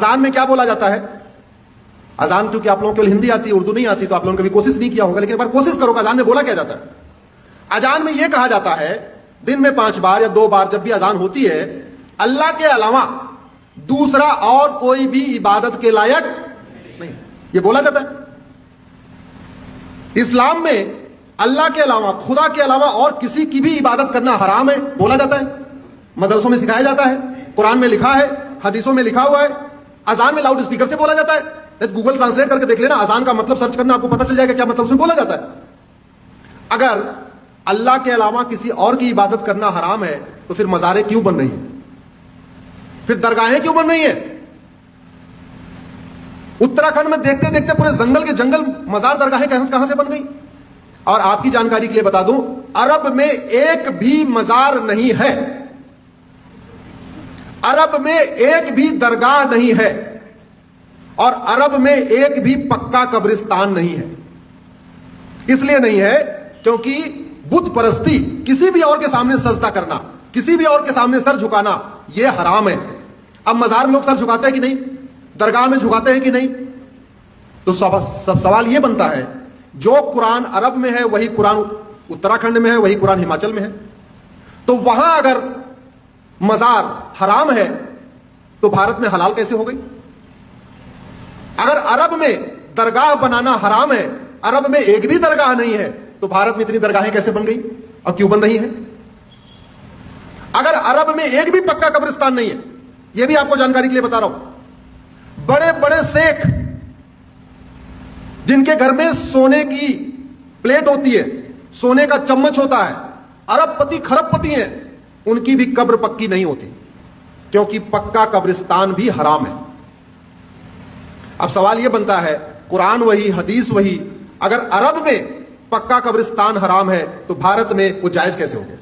اذان میں کیا بولا جاتا ہے؟ اذان چونکہ آپ لوگوں کو ہندی آتی ہے، اردو نہیں آتی، تو آپ لوگوں نے کبھی کوشش نہیں کیا ہوگا، لیکن ایک بار کوشش کرو کہ اذان میں بولا کیا جاتا ہے۔ اذان میں یہ کہا جاتا ہے دن میں 5 بار یا 2 بار جب بھی اذان ہوتی ہے، اللہ کے علاوہ دوسرا اور کوئی بھی عبادت کے لائق نہیں، یہ بولا جاتا ہے۔ اسلام میں اللہ کے علاوہ، خدا کے علاوہ اور کسی کی بھی عبادت کرنا حرام ہے، بولا جاتا ہے، مدرسوں میں سکھایا جاتا ہے، قرآن میں لکھا ہے، حدیثوں میں لکھا ہوا ہے، اذان میں لاؤڈ اسپیکر سے بولا جاتا ہے۔ گوگل ٹرانسلیٹ کر کے دیکھ لینا، اذان کا مطلب سرچ کرنا، آپ کو پتہ چل جائے گا کیا مطلب اس میں بولا جاتا ہے۔ اگر اللہ کے علاوہ کسی اور کی عبادت کرنا حرام ہے تو پھر مزاریں کیوں بن رہی ہیں؟ پھر درگاہیں کیوں بن رہی ہیں؟ اتراکھنڈ میں دیکھتے دیکھتے پورے جنگل کے جنگل مزار درگاہیں کہاں سے بن گئی؟ اور آپ کی جانکاری کے لیے بتا دوں، عرب میں ایک بھی مزار نہیں ہے، عرب میں ایک بھی درگاہ نہیں ہے، اور عرب میں ایک بھی پکا قبرستان نہیں ہے۔ اس لیے نہیں ہے کیونکہ بت پرستی، کسی بھی اور کے سامنے سجدہ کرنا، کسی بھی اور کے سامنے سر جھکانا، یہ حرام ہے۔ اب مزار میں لوگ سر جھکاتے ہیں کہ نہیں؟ درگاہ میں جھکاتے ہیں کہ نہیں؟ تو سوال یہ بنتا ہے، جو قرآن عرب میں ہے وہی قرآن اتراکھنڈ میں ہے، وہی قرآن ہماچل میں ہے، تو وہاں اگر مزار حرام ہے تو بھارت میں حلال کیسے ہو گئی؟ اگر عرب میں درگاہ بنانا حرام ہے، عرب میں ایک بھی درگاہ نہیں ہے، تو بھارت میں اتنی درگاہیں کیسے بن گئی اور کیوں بن رہی ہیں؟ اگر عرب میں ایک بھی پکا قبرستان نہیں ہے، یہ بھی آپ کو جانکاری کے لیے بتا رہا ہوں، بڑے بڑے شیخ جن کے گھر میں سونے کی پلیٹ ہوتی ہے، سونے کا چمچ ہوتا ہے، ارب پتی کھرب پتی ہیں، ان کی بھی قبر پکی نہیں ہوتی، کیونکہ پکا قبرستان بھی حرام ہے۔ اب سوال یہ بنتا ہے، قرآن وہی، حدیث وہی، اگر عرب میں پکا قبرستان حرام ہے تو بھارت میں وہ جائز کیسے ہو گیا؟